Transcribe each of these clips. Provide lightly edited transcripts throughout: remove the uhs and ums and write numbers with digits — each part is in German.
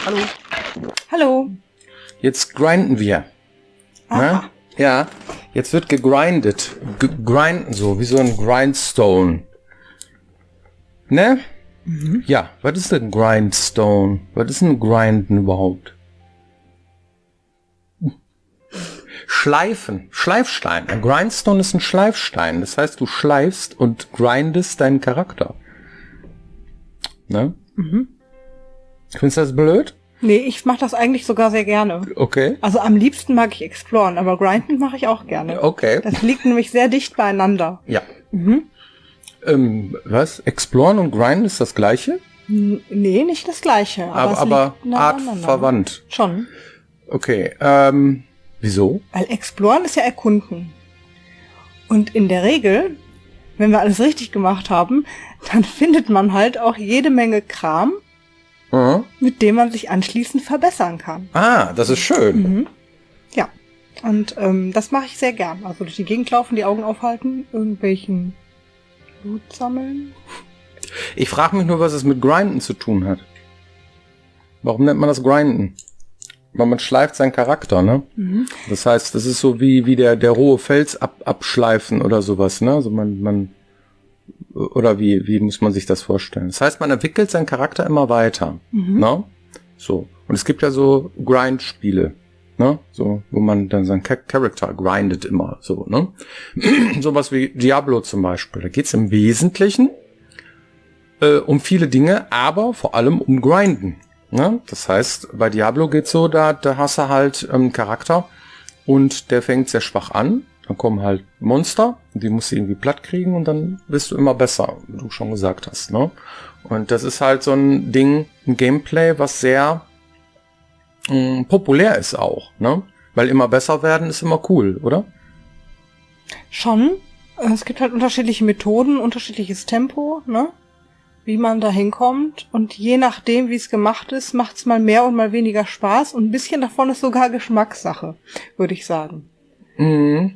Hallo. Hallo. Jetzt grinden wir. Ne? Ja, jetzt wird gegrindet. Grinden so, wie so ein Grindstone. Ne? Mhm. Ja, was ist denn Grindstone? Was ist ein Grinden überhaupt? Schleifen, Schleifstein. Ein Grindstone ist ein Schleifstein. Das heißt, du schleifst und grindest deinen Charakter. Ne? Mhm. Findest du das blöd? Nee, ich mache das eigentlich sogar sehr gerne. Okay. Also am liebsten mag ich Exploren, aber Grinden mache ich auch gerne. Okay. Das liegt nämlich sehr dicht beieinander. Ja. Mhm. Was? Exploren und Grinden ist das gleiche? Nee, nicht das gleiche. Aber artverwandt. Schon. Okay. Wieso? Weil Exploren ist ja erkunden. Und in der Regel, wenn wir alles richtig gemacht haben, dann findet man halt auch jede Menge Kram, mit dem man sich anschließend verbessern kann. Ah, das ist schön. Mhm. Ja. Und das mache ich sehr gern. Also durch die Gegend laufen, die Augen aufhalten, irgendwelchen Loot sammeln. Ich frage mich nur, was es mit Grinden zu tun hat. Warum nennt man das Grinden? Weil man schleift seinen Charakter, ne? Mhm. Das heißt, das ist so wie der rohe Fels abschleifen oder sowas, ne? Also oder wie muss man sich das vorstellen? Das heißt, man entwickelt seinen Charakter immer weiter, ne? So. Und es gibt ja so Grind-Spiele, ne? So, wo man dann seinen Charakter grindet immer, so, ne? Sowas wie Diablo zum Beispiel. Da geht's im Wesentlichen um viele Dinge, aber vor allem um Grinden. Ne? Das heißt, bei Diablo geht's so, da hast du halt Charakter und der fängt sehr schwach an. Dann kommen halt Monster, die musst du irgendwie platt kriegen und dann wirst du immer besser, wie du schon gesagt hast. Ne? Und das ist halt so ein Ding, ein Gameplay, was sehr populär ist auch. Ne? Weil immer besser werden ist immer cool, oder? Schon. Es gibt halt unterschiedliche Methoden, unterschiedliches Tempo, ne? Wie man da hinkommt. Und je nachdem, wie es gemacht ist, macht es mal mehr und mal weniger Spaß. Und ein bisschen davon ist sogar Geschmackssache, würde ich sagen. Mhm.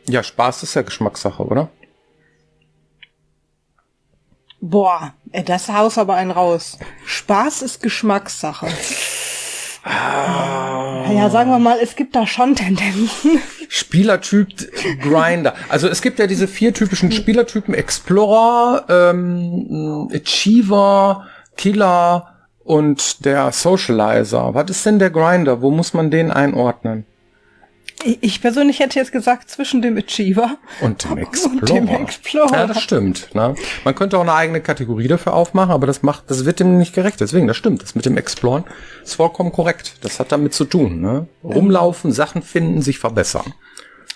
Ja, Spaß ist ja Geschmackssache, oder? Boah, das haust aber einen raus. Spaß ist Geschmackssache. Ja, sagen wir mal, es gibt da schon Tendenzen. Spielertyp Grinder. Also es gibt ja diese 4 typischen Spielertypen: Explorer, Achiever, Killer und der Socializer. Was ist denn der Grinder? Wo muss man den einordnen? Ich persönlich hätte jetzt gesagt, zwischen dem Achiever und dem Explorer. Ja, das stimmt. Ne? Man könnte auch eine eigene Kategorie dafür aufmachen, aber das wird dem nicht gerecht. Deswegen, das stimmt. Das mit dem Exploren ist vollkommen korrekt. Das hat damit zu tun. Ne? Rumlaufen, Sachen finden, sich verbessern.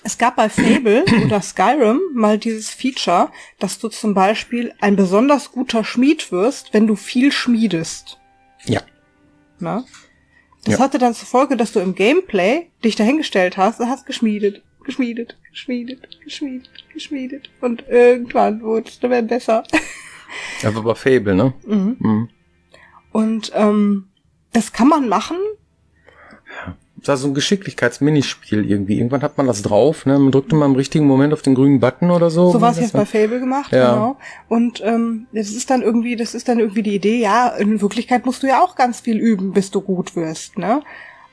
Es gab bei Fable oder Skyrim mal dieses Feature, dass du zum Beispiel ein besonders guter Schmied wirst, wenn du viel schmiedest. Ja. Na? Das hatte dann zur Folge, dass du im Gameplay dich dahingestellt hast und hast geschmiedet. Und irgendwann wurde es dann besser. Aber bei Fable, ne? Mhm. Mhm. Und das kann man machen. Ja. Das ist so ein Geschicklichkeitsminispiel irgendwie. Irgendwann hat man das drauf, ne? Man drückt immer im richtigen Moment auf den grünen Button oder so. So war es jetzt bei Fable gemacht, ja. Genau. Und das ist dann irgendwie die Idee, ja, in Wirklichkeit musst du ja auch ganz viel üben, bis du gut wirst, ne?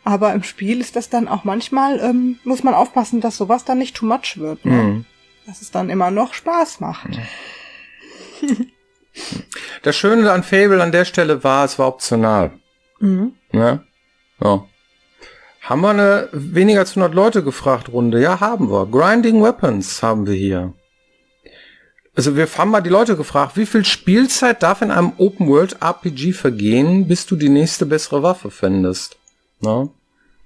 Aber im Spiel ist das dann auch manchmal, muss man aufpassen, dass sowas dann nicht too much wird, ne? Mhm. Dass es dann immer noch Spaß macht. Das Schöne an Fable an der Stelle war, es war optional. Mhm. Ne? Ja. Haben wir eine weniger als 100 Leute gefragt Runde? Ja, haben wir. Grinding Weapons haben wir hier. Also wir haben mal die Leute gefragt, wie viel Spielzeit darf in einem Open-World-RPG vergehen, bis du die nächste bessere Waffe findest? Na?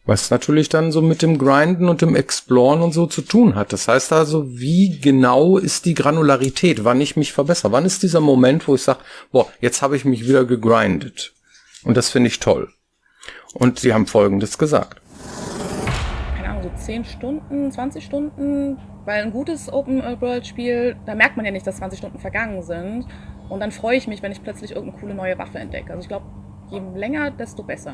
Was natürlich dann so mit dem Grinden und dem Exploren und so zu tun hat. Das heißt also, wie genau ist die Granularität, wann ich mich verbessere? Wann ist dieser Moment, wo ich sage, boah, jetzt habe ich mich wieder gegrindet. Und das finde ich toll. Und sie haben Folgendes gesagt. 10 Stunden, 20 Stunden, weil ein gutes Open-World-Spiel, da merkt man ja nicht, dass 20 Stunden vergangen sind und dann freue ich mich, wenn ich plötzlich irgendeine coole neue Waffe entdecke. Also ich glaube, je länger, desto besser.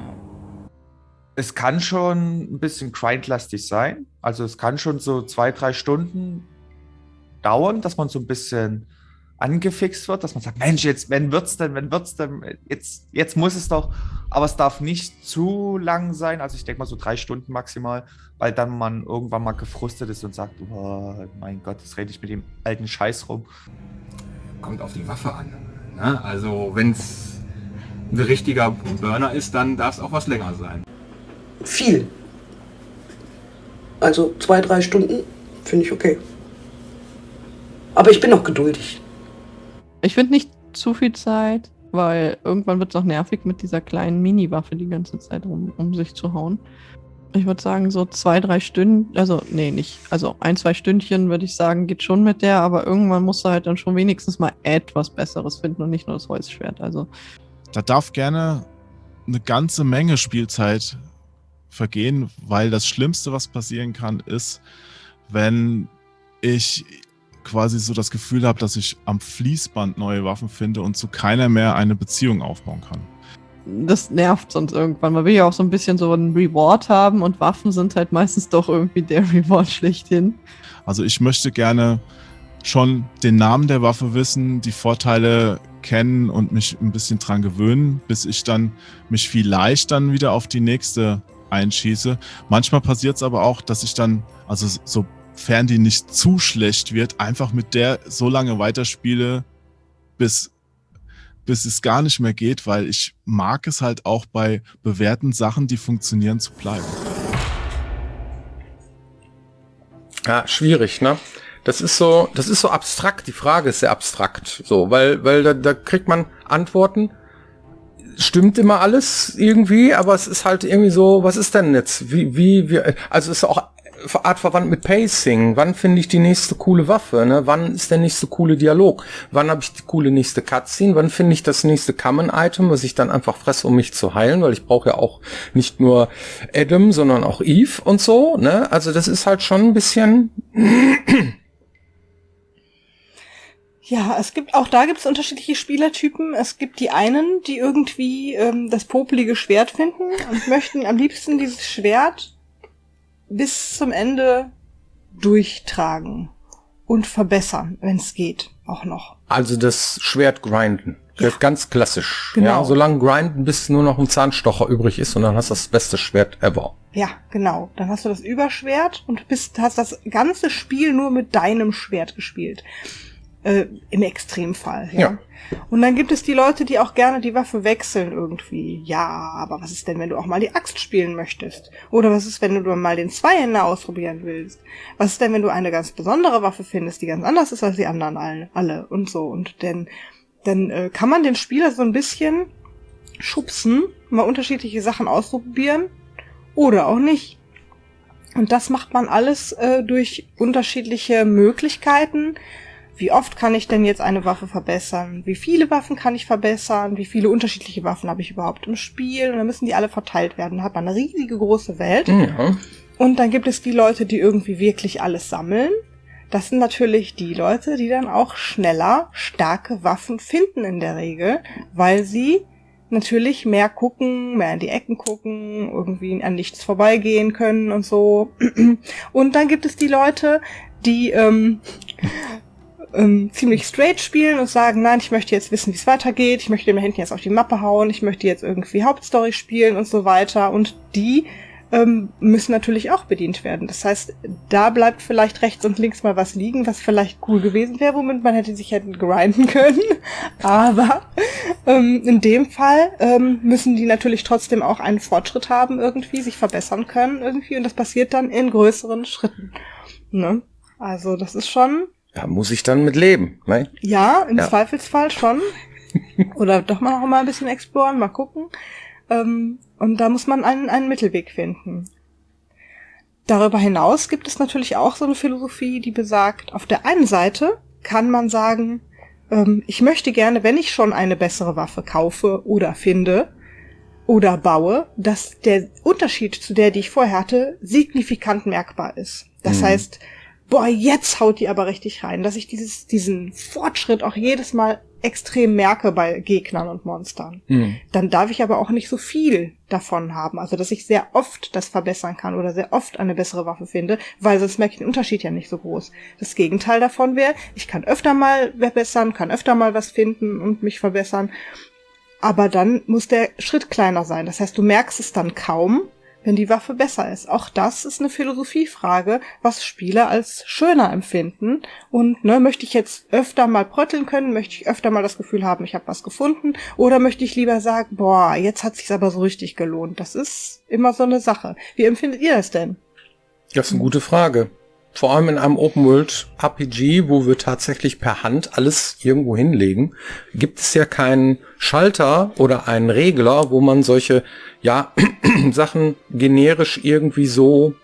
Es kann schon ein bisschen grindlastig sein, also es kann schon so 2-3 Stunden dauern, dass man so ein bisschen angefixt wird, dass man sagt, Mensch, jetzt, wenn wird's denn, jetzt muss es doch, aber es darf nicht zu lang sein, also ich denke mal so 3 Stunden maximal, weil dann man irgendwann mal gefrustet ist und sagt, oh mein Gott, jetzt rede ich mit dem alten Scheiß rum. Kommt auf die Waffe an. Ne? Also wenn es ein richtiger Burner ist, dann darf es auch was länger sein. Viel. Also 2-3 Stunden finde ich okay. Aber ich bin noch geduldig. Ich finde nicht zu viel Zeit, weil irgendwann wird es auch nervig mit dieser kleinen Mini-Waffe die ganze Zeit um sich zu hauen. Ich würde sagen, so 2-3 Stunden, also 1-2 Stündchen würde ich sagen, geht schon mit der, aber irgendwann musst du halt dann schon wenigstens mal etwas Besseres finden und nicht nur das Holzschwert. Also da darf gerne eine ganze Menge Spielzeit vergehen, weil das Schlimmste, was passieren kann, ist, wenn ich quasi so das Gefühl habe, dass ich am Fließband neue Waffen finde und zu keiner mehr eine Beziehung aufbauen kann. Das nervt sonst irgendwann. Man will ja auch so ein bisschen so einen Reward haben und Waffen sind halt meistens doch irgendwie der Reward schlechthin. Also ich möchte gerne schon den Namen der Waffe wissen, die Vorteile kennen und mich ein bisschen dran gewöhnen, bis ich dann mich vielleicht dann wieder auf die nächste einschieße. Manchmal passiert es aber auch, dass ich dann, also sofern die nicht zu schlecht wird, einfach mit der so lange weiterspiele, bis es gar nicht mehr geht, weil ich mag es halt auch bei bewährten Sachen, die funktionieren, zu bleiben. Ja, schwierig, ne? Das ist so abstrakt, die Frage ist sehr abstrakt, so, weil da kriegt man Antworten, stimmt immer alles irgendwie, aber es ist halt irgendwie so, was ist denn jetzt, also es ist auch artverwandt mit Pacing, wann finde ich die nächste coole Waffe, ne? Wann ist der nächste coole Dialog, wann habe ich die coole nächste Cutscene, wann finde ich das nächste Common-Item, was ich dann einfach fresse, um mich zu heilen, weil ich brauche ja auch nicht nur Adam, sondern auch Eve und so, ne? Also das ist halt schon ein bisschen... Ja, da gibt es unterschiedliche Spielertypen. Es gibt die einen, die irgendwie das popelige Schwert finden und möchten am liebsten dieses Schwert bis zum Ende durchtragen und verbessern, wenn es geht, auch noch. Also das Schwert grinden. Ja. Ganz klassisch. Genau. Ja, so lange grinden, bis nur noch ein Zahnstocher übrig ist und dann hast du das beste Schwert ever. Ja, genau. Dann hast du das Überschwert und hast das ganze Spiel nur mit deinem Schwert gespielt. Im Extremfall, ja. Und dann gibt es die Leute, die auch gerne die Waffe wechseln irgendwie. Ja, aber was ist denn, wenn du auch mal die Axt spielen möchtest? Oder was ist, wenn du mal den Zweihänder ausprobieren willst? Was ist denn, wenn du eine ganz besondere Waffe findest, die ganz anders ist als die anderen alle und so? Und dann kann man den Spieler so ein bisschen schubsen, mal unterschiedliche Sachen ausprobieren oder auch nicht. Und das macht man alles durch unterschiedliche Möglichkeiten. Wie oft kann ich denn jetzt eine Waffe verbessern? Wie viele Waffen kann ich verbessern? Wie viele unterschiedliche Waffen habe ich überhaupt im Spiel? Und dann müssen die alle verteilt werden. Dann hat man eine riesige große Welt. Ja. Und dann gibt es die Leute, die irgendwie wirklich alles sammeln. Das sind natürlich die Leute, die dann auch schneller starke Waffen finden in der Regel, weil sie natürlich mehr gucken, mehr in die Ecken gucken, irgendwie an nichts vorbeigehen können und so. Und dann gibt es die Leute, die ziemlich straight spielen und sagen, nein, ich möchte jetzt wissen, wie es weitergeht, ich möchte mir hinten jetzt auf die Mappe hauen, ich möchte jetzt irgendwie Hauptstory spielen und so weiter. Und die müssen natürlich auch bedient werden. Das heißt, da bleibt vielleicht rechts und links mal was liegen, was vielleicht cool gewesen wäre, womit man hätte grinden können. Aber in dem Fall müssen die natürlich trotzdem auch einen Fortschritt haben irgendwie, sich verbessern können irgendwie. Und das passiert dann in größeren Schritten. Ne? Also das ist schon... Ja, muss ich dann mit leben, ne? Ja, im Zweifelsfall schon. Oder doch mal noch mal ein bisschen exploren, mal gucken. Und da muss man einen Mittelweg finden. Darüber hinaus gibt es natürlich auch so eine Philosophie, die besagt, auf der einen Seite kann man sagen, ich möchte gerne, wenn ich schon eine bessere Waffe kaufe oder finde oder baue, dass der Unterschied zu der, die ich vorher hatte, signifikant merkbar ist. Das heißt, boah, jetzt haut die aber richtig rein, dass ich diesen Fortschritt auch jedes Mal extrem merke bei Gegnern und Monstern. Dann darf ich aber auch nicht so viel davon haben. Also, dass ich sehr oft das verbessern kann oder sehr oft eine bessere Waffe finde, weil sonst merke ich den Unterschied ja nicht so groß. Das Gegenteil davon wäre, ich kann öfter mal verbessern, kann öfter mal was finden und mich verbessern. Aber dann muss der Schritt kleiner sein. Das heißt, du merkst es dann kaum, wenn die Waffe besser ist. Auch das ist eine Philosophiefrage, was Spieler als schöner empfinden. Und möchte ich jetzt öfter mal prötteln können? Möchte ich öfter mal das Gefühl haben, ich habe was gefunden? Oder möchte ich lieber sagen, boah, jetzt hat sich's aber so richtig gelohnt? Das ist immer so eine Sache. Wie empfindet ihr das denn? Das ist eine gute Frage. Vor allem in einem Open-World-RPG, wo wir tatsächlich per Hand alles irgendwo hinlegen, gibt es ja keinen Schalter oder einen Regler, wo man solche, Sachen generisch irgendwie so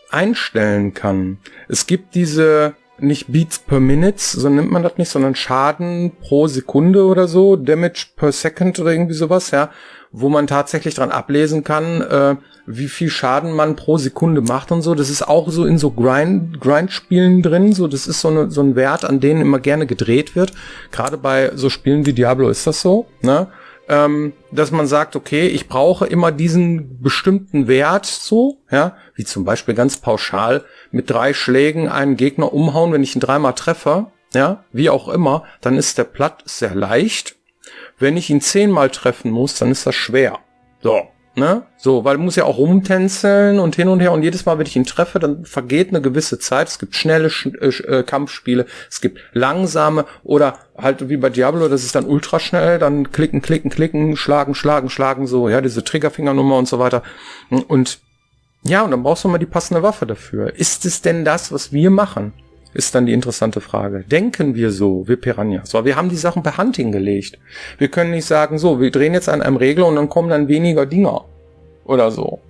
einstellen kann. Es gibt diese, nicht Beats per Minute, so nennt man das nicht, sondern Schaden pro Sekunde oder so, Damage per Second oder irgendwie sowas, ja, wo man tatsächlich dran ablesen kann, wie viel Schaden man pro Sekunde macht und so. Das ist auch so in so Grind-Spielen drin. So, das ist so ein Wert, an denen immer gerne gedreht wird. Gerade bei so Spielen wie Diablo ist das so, ne? Dass man sagt, okay, ich brauche immer diesen bestimmten Wert so, ja, wie zum Beispiel ganz pauschal mit 3 Schlägen einen Gegner umhauen, wenn ich ihn 3-mal treffe, ja, wie auch immer, dann ist der Platt sehr leicht. Wenn ich ihn 10-mal treffen muss, dann ist das schwer. So. Ne? So, weil muss ja auch rumtänzeln und hin und her und jedes Mal, wenn ich ihn treffe, dann vergeht eine gewisse Zeit. Es gibt schnelle Kampfspiele, es gibt langsame oder halt wie bei Diablo, das ist dann ultra schnell, dann klicken, schlagen, so, ja, diese Triggerfingernummer und so weiter. Und ja, und dann brauchst du mal die passende Waffe dafür. Ist es denn das, was wir machen? Ist dann die interessante Frage. Denken wir so, wir Piranhas? Weil wir haben die Sachen per Hand hingelegt. Wir können nicht sagen, so, wir drehen jetzt an einem Regler und dann kommen dann weniger Dinger. Oder so.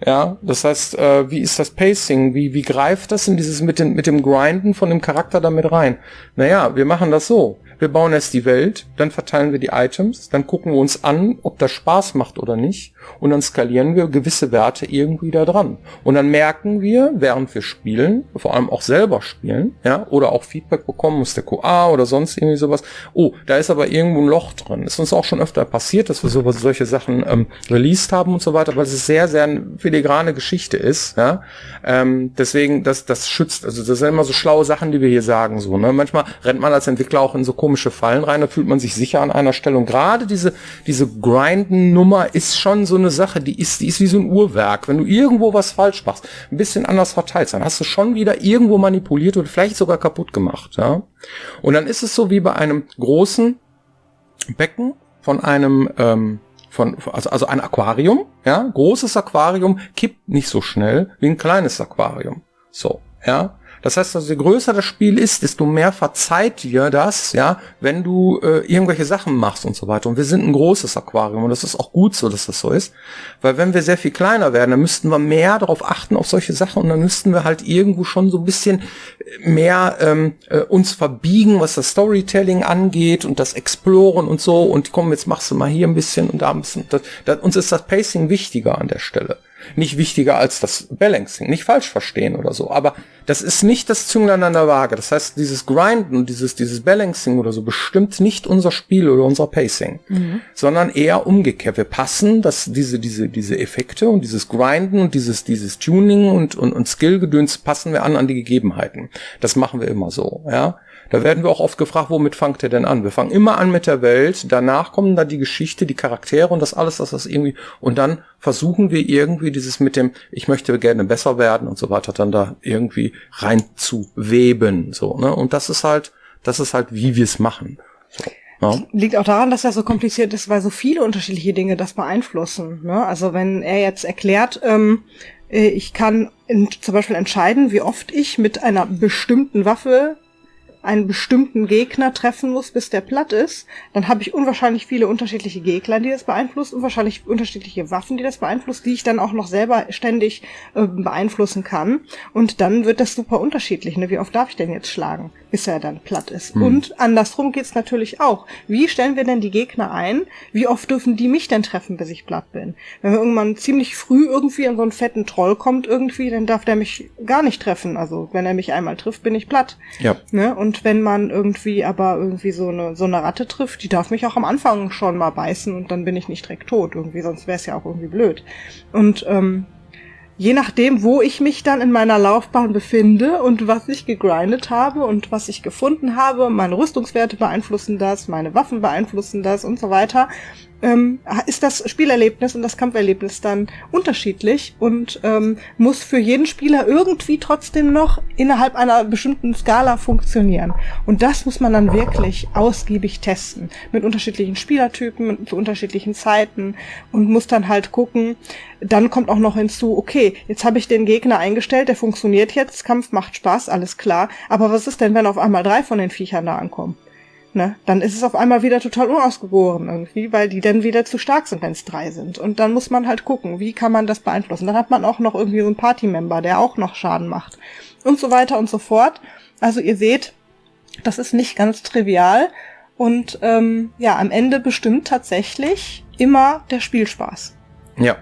Ja, das heißt, wie ist das Pacing? Wie greift das in dieses mit dem Grinden von dem Charakter damit rein? Naja, wir machen das so. Wir bauen erst die Welt, dann verteilen wir die Items, dann gucken wir uns an, ob das Spaß macht oder nicht und dann skalieren wir gewisse Werte irgendwie da dran. Und dann merken wir, während wir spielen, vor allem auch selber spielen, ja, oder auch Feedback bekommen aus der QA oder sonst irgendwie sowas, oh, da ist aber irgendwo ein Loch drin. Ist uns auch schon öfter passiert, dass wir solche Sachen released haben und so weiter, weil es sehr, sehr eine filigrane Geschichte ist, ja. Deswegen, das schützt, also das sind immer so schlaue Sachen, die wir hier sagen, so, ne. Manchmal rennt man als Entwickler auch in so komische Fallen rein, da fühlt man sich sicher an einer Stelle. Und gerade diese Grinden-Nummer ist schon so eine Sache, die ist wie so ein Uhrwerk. Wenn du irgendwo was falsch machst, ein bisschen anders verteilt, dann hast du schon wieder irgendwo manipuliert oder vielleicht sogar kaputt gemacht. Ja? Und dann ist es so wie bei einem großen Becken von einem also ein Aquarium, ja, großes Aquarium kippt nicht so schnell wie ein kleines Aquarium. So, ja. Das heißt, also, je größer das Spiel ist, desto mehr verzeiht dir das, ja, wenn du irgendwelche Sachen machst und so weiter. Und wir sind ein großes Aquarium und das ist auch gut so, dass das so ist. Weil wenn wir sehr viel kleiner werden, dann müssten wir mehr darauf achten, auf solche Sachen und dann müssten wir halt irgendwo schon so ein bisschen mehr uns verbiegen, was das Storytelling angeht und das Exploren und so. Und komm, jetzt machst du mal hier ein bisschen und da ein bisschen. Uns ist das Pacing wichtiger an der Stelle. Nicht wichtiger als das Balancing, nicht falsch verstehen oder so, aber das ist nicht das Zünglein an der Waage. Das heißt, dieses Grinden und dieses Balancing oder so bestimmt nicht unser Spiel oder unser Pacing, sondern eher umgekehrt. Wir passen diese Effekte und dieses Grinden und dieses Tuning und Skill-Gedöns passen wir an die Gegebenheiten. Das machen wir immer so, ja. Da werden wir auch oft gefragt, womit fangt ihr denn an? Wir fangen immer an mit der Welt, danach kommen dann die Geschichte, die Charaktere und das alles, das irgendwie, und dann versuchen wir irgendwie dieses mit dem, ich möchte gerne besser werden und so weiter, dann da irgendwie rein zu weben, so, ne? Und das ist halt, wie wir es machen. So, ja. Liegt auch daran, dass das so kompliziert ist, weil so viele unterschiedliche Dinge das beeinflussen, ne? Also wenn er jetzt erklärt, ich kann zum Beispiel entscheiden, wie oft ich mit einer bestimmten Waffe einen bestimmten Gegner treffen muss, bis der platt ist, dann habe ich unwahrscheinlich viele unterschiedliche Gegner, die das beeinflussen, unwahrscheinlich unterschiedliche Waffen, die das beeinflussen, die ich dann auch noch selber ständig beeinflussen kann. Und dann wird das super unterschiedlich. Ne? Wie oft darf ich denn jetzt schlagen, bis er dann platt ist? Und andersrum geht's natürlich auch. Wie stellen wir denn die Gegner ein? Wie oft dürfen die mich denn treffen, bis ich platt bin? Wenn wir irgendwann ziemlich früh irgendwie an so einen fetten Troll kommt irgendwie, dann darf der mich gar nicht treffen. Also wenn er mich einmal trifft, bin ich platt. Ja. Ne? Und Und wenn man irgendwie so eine Ratte trifft, die darf mich auch am Anfang schon mal beißen und dann bin ich nicht direkt tot irgendwie, sonst wäre es ja auch irgendwie blöd. Und je nachdem, wo ich mich dann in meiner Laufbahn befinde und was ich gegrindet habe und was ich gefunden habe, meine Rüstungswerte beeinflussen das, meine Waffen beeinflussen das und so weiter, ist das Spielerlebnis und das Kampferlebnis dann unterschiedlich und muss für jeden Spieler irgendwie trotzdem noch innerhalb einer bestimmten Skala funktionieren. Und das muss man dann wirklich ausgiebig testen, mit unterschiedlichen Spielertypen, zu unterschiedlichen Zeiten und muss dann halt gucken, dann kommt auch noch hinzu, okay, jetzt habe ich den Gegner eingestellt, der funktioniert jetzt, Kampf macht Spaß, alles klar, aber was ist denn, wenn auf einmal 3 von den Viechern da ankommen? Ne? Dann ist es auf einmal wieder total unausgegoren irgendwie, weil die dann wieder zu stark sind, wenn es 3 sind. Und dann muss man halt gucken, wie kann man das beeinflussen. Dann hat man auch noch irgendwie so einen Party-Member, der auch noch Schaden macht. Und so weiter und so fort. Also ihr seht, das ist nicht ganz trivial. Und am Ende bestimmt tatsächlich immer der Spielspaß. Ja.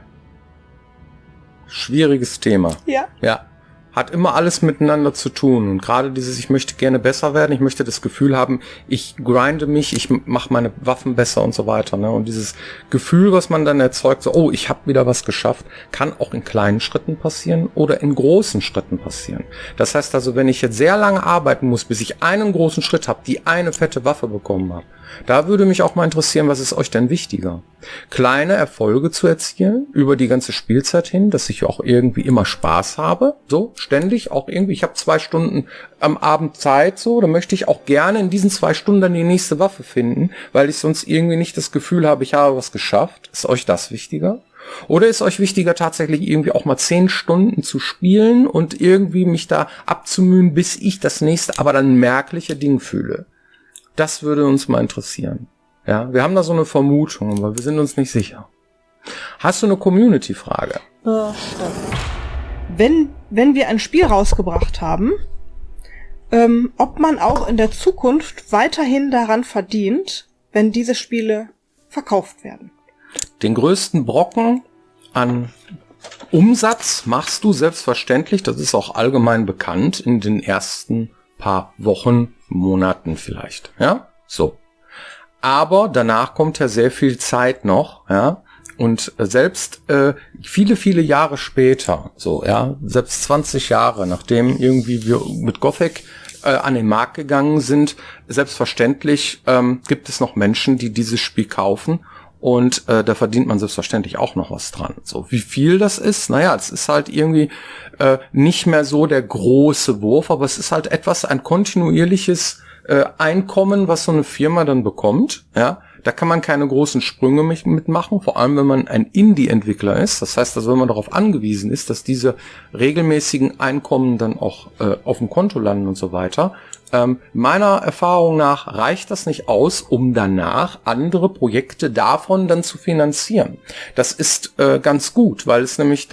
Schwieriges Thema. Ja. Ja. Hat immer alles miteinander zu tun. Und gerade dieses, ich möchte gerne besser werden, ich möchte das Gefühl haben, ich grinde mich, ich mache meine Waffen besser und so weiter. Ne? Und dieses Gefühl, was man dann erzeugt, so, oh, ich habe wieder was geschafft, kann auch in kleinen Schritten passieren oder in großen Schritten passieren. Das heißt also, wenn ich jetzt sehr lange arbeiten muss, bis ich einen großen Schritt habe, die eine fette Waffe bekommen habe, da würde mich auch mal interessieren, was ist euch denn wichtiger? Kleine Erfolge zu erzielen über die ganze Spielzeit hin, dass ich auch irgendwie immer Spaß habe, so ständig auch irgendwie. Ich habe 2 Stunden am Abend Zeit, so, da möchte ich auch gerne in diesen 2 Stunden dann die nächste Waffe finden, weil ich sonst irgendwie nicht das Gefühl habe, ich habe was geschafft. Ist euch das wichtiger? Oder ist euch wichtiger, tatsächlich irgendwie auch mal 10 Stunden zu spielen und irgendwie mich da abzumühen, bis ich das nächste, aber dann merkliche Ding fühle? Das würde uns mal interessieren. Ja, wir haben da so eine Vermutung, aber wir sind uns nicht sicher. Hast du eine Community-Frage? Wenn wir ein Spiel rausgebracht haben, ob man auch in der Zukunft weiterhin daran verdient, wenn diese Spiele verkauft werden. Den größten Brocken an Umsatz machst du selbstverständlich, das ist auch allgemein bekannt, in den ersten paar Wochen, Monaten vielleicht, ja, so. Aber danach kommt ja sehr viel Zeit noch, ja, und selbst viele, viele Jahre später, so, ja, selbst 20 Jahre, nachdem irgendwie wir mit Gothic an den Markt gegangen sind, selbstverständlich gibt es noch Menschen, die dieses Spiel kaufen. Und da verdient man selbstverständlich auch noch was dran. So, wie viel das ist? Naja, es ist halt irgendwie nicht mehr so der große Wurf, aber es ist halt ein kontinuierliches Einkommen, was so eine Firma dann bekommt. Ja, da kann man keine großen Sprünge mitmachen, vor allem wenn man ein Indie-Entwickler ist. Das heißt also, wenn man darauf angewiesen ist, dass diese regelmäßigen Einkommen dann auch auf dem Konto landen und so weiter. Meiner Erfahrung nach reicht das nicht aus, um danach andere Projekte davon dann zu finanzieren. Das ist ganz gut, weil es nämlich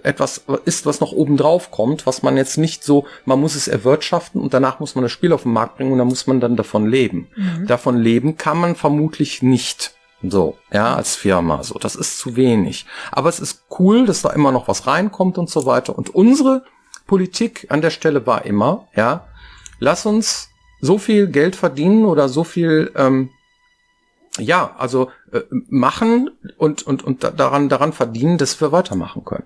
etwas ist, was noch oben drauf kommt, was man jetzt nicht so, man muss es erwirtschaften und danach muss man das Spiel auf den Markt bringen und dann muss man dann davon leben. Mhm. Davon leben kann man vermutlich nicht. So, ja, als Firma, so, das ist zu wenig. Aber es ist cool, dass da immer noch was reinkommt und so weiter. Und unsere Politik an der Stelle war immer, ja, lass uns so viel Geld verdienen oder so viel, machen und daran verdienen, dass wir weitermachen können.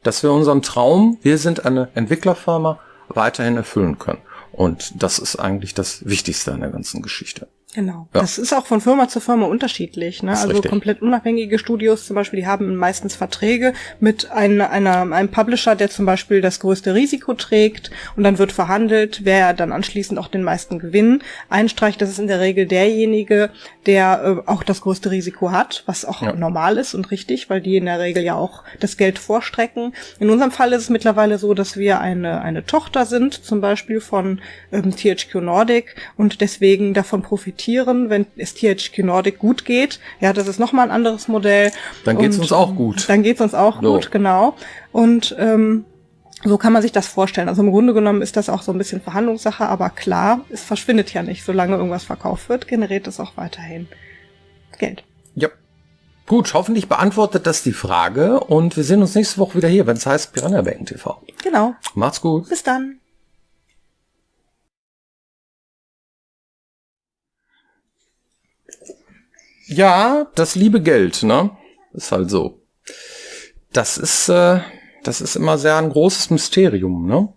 Dass wir unseren Traum, wir sind eine Entwicklerfirma, weiterhin erfüllen können. Und das ist eigentlich das Wichtigste an der ganzen Geschichte. Genau. Ja. Das ist auch von Firma zu Firma unterschiedlich, ne? Also richtig. Komplett unabhängige Studios zum Beispiel, die haben meistens Verträge mit einem Publisher, der zum Beispiel das größte Risiko trägt und dann wird verhandelt, wer dann anschließend auch den meisten Gewinn einstreicht. Das ist in der Regel derjenige, der auch das größte Risiko hat, was auch normal ist und richtig, weil die in der Regel ja auch das Geld vorstrecken. In unserem Fall ist es mittlerweile so, dass wir eine Tochter sind, zum Beispiel von THQ Nordic und deswegen davon profitieren, wenn es THQ Nordic gut geht. Ja, das ist nochmal ein anderes Modell. Dann geht's uns auch gut. Dann geht's uns auch gut, genau. Und so kann man sich das vorstellen. Also im Grunde genommen ist das auch so ein bisschen Verhandlungssache, aber klar, es verschwindet ja nicht. Solange irgendwas verkauft wird, generiert es auch weiterhin Geld. Ja. Gut, hoffentlich beantwortet das die Frage und wir sehen uns nächste Woche wieder hier, wenn es heißt Piranha Bytes TV. Genau. Macht's gut. Bis dann. Ja, das liebe Geld, ne? Ist halt so. Das ist immer sehr ein großes Mysterium, ne?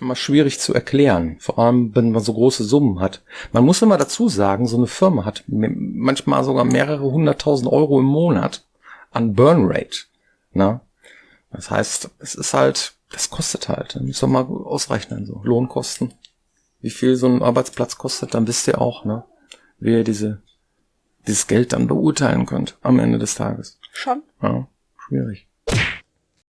Immer schwierig zu erklären, vor allem wenn man so große Summen hat. Man muss immer dazu sagen, so eine Firma hat manchmal sogar mehrere 100.000 Euro im Monat an Burnrate, ne? Das heißt, es ist halt, das kostet halt, dann muss man mal ausrechnen, so Lohnkosten. Wie viel so ein Arbeitsplatz kostet, dann wisst ihr auch, ne? Wie ihr dieses Geld dann beurteilen könnt am Ende des Tages. Schon. Ja, schwierig.